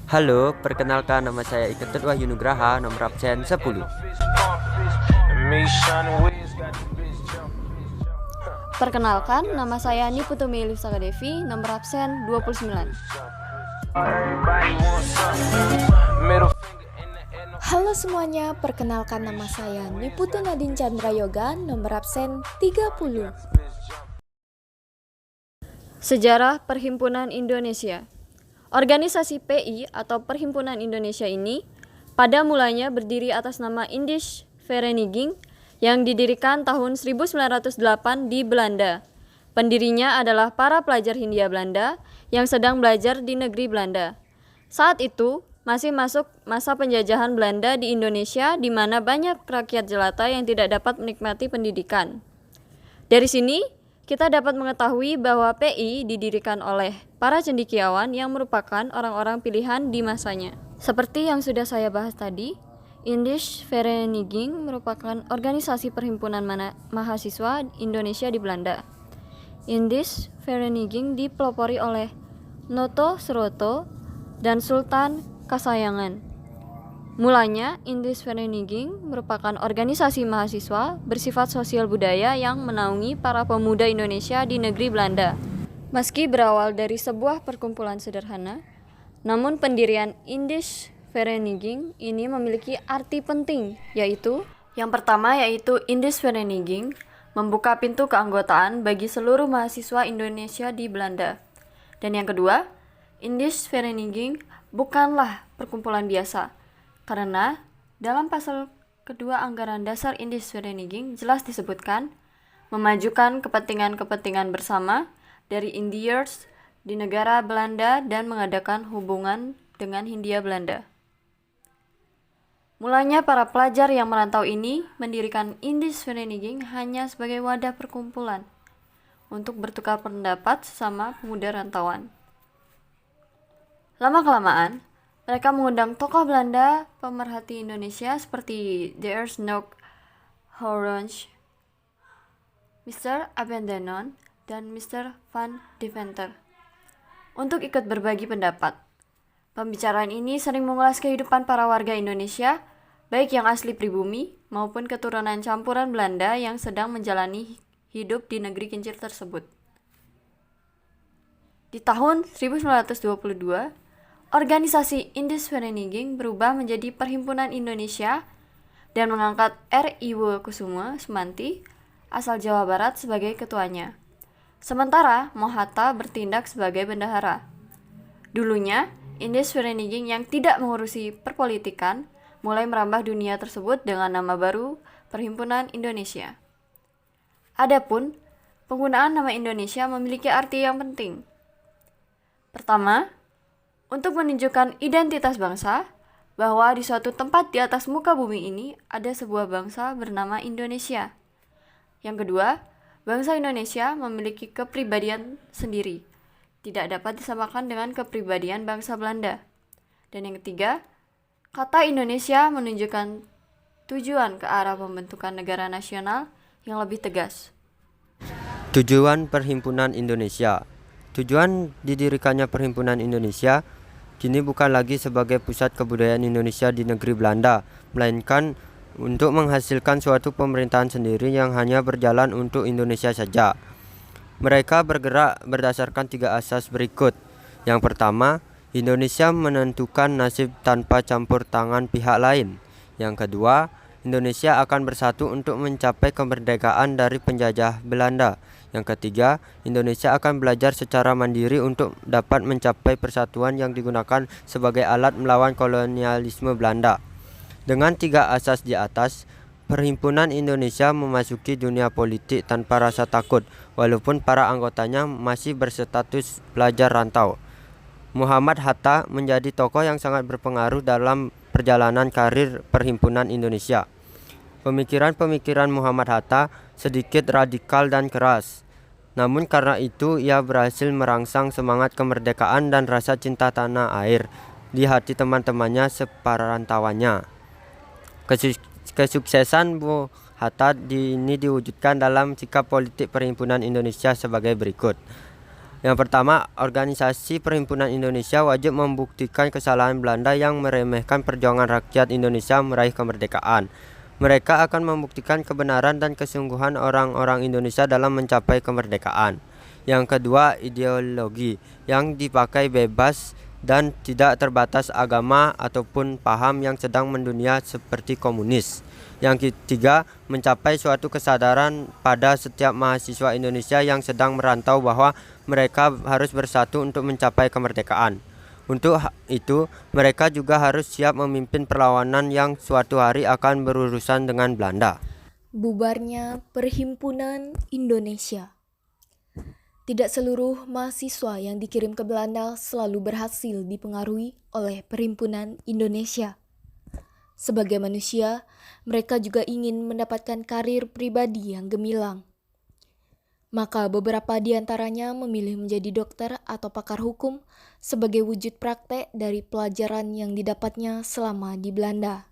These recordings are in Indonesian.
Halo, perkenalkan nama saya Iketut Wahyu Nugraha, nomor absen 10. Perkenalkan, nama saya Niputumi Elifsaka Devi, nomor absen 29. Halo semuanya, perkenalkan nama saya Niputu Nadine Chandra Yoga, nomor absen 30. Sejarah Perhimpunan Indonesia. Organisasi PI atau Perhimpunan Indonesia ini pada mulanya berdiri atas nama Indische Vereniging yang didirikan tahun 1908 di Belanda. Pendirinya adalah para pelajar Hindia Belanda yang sedang belajar di negeri Belanda. Saat itu masih masuk masa penjajahan Belanda di Indonesia, di mana banyak rakyat jelata yang tidak dapat menikmati pendidikan. Dari sini kita dapat mengetahui bahwa PI didirikan oleh para cendekiawan yang merupakan orang-orang pilihan di masanya. Seperti yang sudah saya bahas tadi, Indische Vereniging merupakan organisasi perhimpunan mahasiswa Indonesia di Belanda. Indische Vereniging dipelopori oleh Noto Suroto dan Sultan Kasayangan. Mulanya, Indische Vereniging merupakan organisasi mahasiswa bersifat sosial budaya yang menaungi para pemuda Indonesia di negeri Belanda. Meski berawal dari sebuah perkumpulan sederhana, namun pendirian Indische Vereniging ini memiliki arti penting, yaitu yang pertama yaitu Indische Vereniging membuka pintu keanggotaan bagi seluruh mahasiswa Indonesia di Belanda. Dan yang kedua, Indische Vereniging bukanlah perkumpulan biasa, karena dalam pasal kedua Anggaran Dasar Indische Vereniging jelas disebutkan memajukan kepentingan-kepentingan bersama dari Indiërs di negara Belanda dan mengadakan hubungan dengan Hindia Belanda. Mulanya para pelajar yang merantau ini mendirikan Indische Vereniging hanya sebagai wadah perkumpulan untuk bertukar pendapat sesama pemuda rantauan. Lama-kelamaan, mereka mengundang tokoh Belanda pemerhati Indonesia seperti De Eersnock Hoorns, Mr. Abendenon, dan Mr. Van Deventer untuk ikut berbagi pendapat. Pembicaraan ini sering mengulas kehidupan para warga Indonesia, baik yang asli pribumi maupun keturunan campuran Belanda yang sedang menjalani hidup di negeri kincir tersebut. Di tahun 1922, organisasi Indische Vereniging berubah menjadi Perhimpunan Indonesia dan mengangkat R. Iwo Kusumo Sumanti asal Jawa Barat sebagai ketuanya. Sementara Mohatta bertindak sebagai bendahara. Dulunya, Indische Vereniging yang tidak mengurusi perpolitikan mulai merambah dunia tersebut dengan nama baru Perhimpunan Indonesia. Adapun, penggunaan nama Indonesia memiliki arti yang penting. Pertama, untuk menunjukkan identitas bangsa, bahwa di suatu tempat di atas muka bumi ini ada sebuah bangsa bernama Indonesia. Yang kedua, bangsa Indonesia memiliki kepribadian sendiri, tidak dapat disamakan dengan kepribadian bangsa Belanda. Dan yang ketiga, kata Indonesia menunjukkan tujuan ke arah pembentukan negara nasional yang lebih tegas. Tujuan Perhimpunan Indonesia. Tujuan didirikannya Perhimpunan Indonesia kini bukan lagi sebagai pusat kebudayaan Indonesia di negeri Belanda, melainkan untuk menghasilkan suatu pemerintahan sendiri yang hanya berjalan untuk Indonesia saja. Mereka bergerak berdasarkan 3 asas berikut. Yang pertama, Indonesia menentukan nasib tanpa campur tangan pihak lain. Yang kedua, Indonesia akan bersatu untuk mencapai kemerdekaan dari penjajah Belanda. Yang ketiga, Indonesia akan belajar secara mandiri untuk dapat mencapai persatuan yang digunakan sebagai alat melawan kolonialisme Belanda. Dengan 3 asas di atas, Perhimpunan Indonesia memasuki dunia politik tanpa rasa takut, walaupun para anggotanya masih berstatus pelajar rantau. Muhammad Hatta menjadi tokoh yang sangat berpengaruh dalam perjalanan karir Perhimpunan Indonesia. Pemikiran-pemikiran Muhammad Hatta sedikit radikal dan keras. Namun karena itu ia berhasil merangsang semangat kemerdekaan dan rasa cinta tanah air di hati teman-temannya separantauannya. Kesuksesan Bu Hatta ini diwujudkan dalam sikap politik Perhimpunan Indonesia sebagai berikut. Yang pertama, organisasi Perhimpunan Indonesia wajib membuktikan kesalahan Belanda yang meremehkan perjuangan rakyat Indonesia meraih kemerdekaan. Mereka akan membuktikan kebenaran dan kesungguhan orang-orang Indonesia dalam mencapai kemerdekaan. Yang kedua, ideologi yang dipakai bebas dan tidak terbatas agama ataupun paham yang sedang mendunia seperti komunis. Yang ketiga, mencapai suatu kesadaran pada setiap mahasiswa Indonesia yang sedang merantau bahwa mereka harus bersatu untuk mencapai kemerdekaan. Untuk itu, mereka juga harus siap memimpin perlawanan yang suatu hari akan berurusan dengan Belanda. Bubarnya Perhimpunan Indonesia. Tidak seluruh mahasiswa yang dikirim ke Belanda selalu berhasil dipengaruhi oleh Perhimpunan Indonesia. Sebagai manusia, mereka juga ingin mendapatkan karir pribadi yang gemilang. Maka beberapa di antaranya memilih menjadi dokter atau pakar hukum sebagai wujud praktek dari pelajaran yang didapatnya selama di Belanda.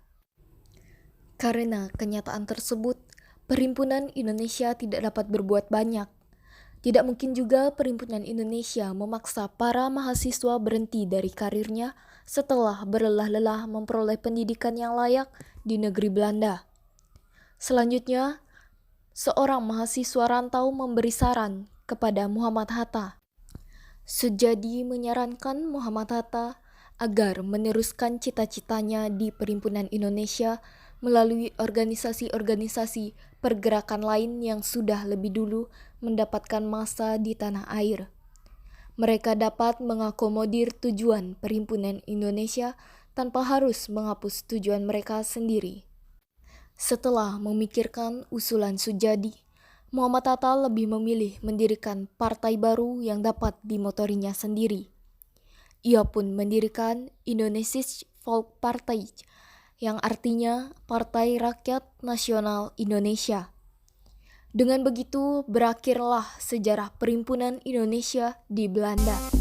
Karena kenyataan tersebut, Perhimpunan Indonesia tidak dapat berbuat banyak. Tidak mungkin juga Perhimpunan Indonesia memaksa para mahasiswa berhenti dari karirnya setelah berlelah-lelah memperoleh pendidikan yang layak di negeri Belanda. Selanjutnya, seorang mahasiswa rantau memberi saran kepada Muhammad Hatta. Sujadi menyarankan Muhammad Hatta agar meneruskan cita-citanya di Perhimpunan Indonesia melalui organisasi-organisasi pergerakan lain yang sudah lebih dulu mendapatkan massa di tanah air. Mereka dapat mengakomodir tujuan Perhimpunan Indonesia tanpa harus menghapus tujuan mereka sendiri. Setelah memikirkan usulan Sujadi, Muhammad Hatta lebih memilih mendirikan partai baru yang dapat dimotorinya sendiri. Ia pun mendirikan Indonesisch Volk Party, yang artinya Partai Rakyat Nasional Indonesia. Dengan begitu, berakhirlah sejarah Perhimpunan Indonesia di Belanda.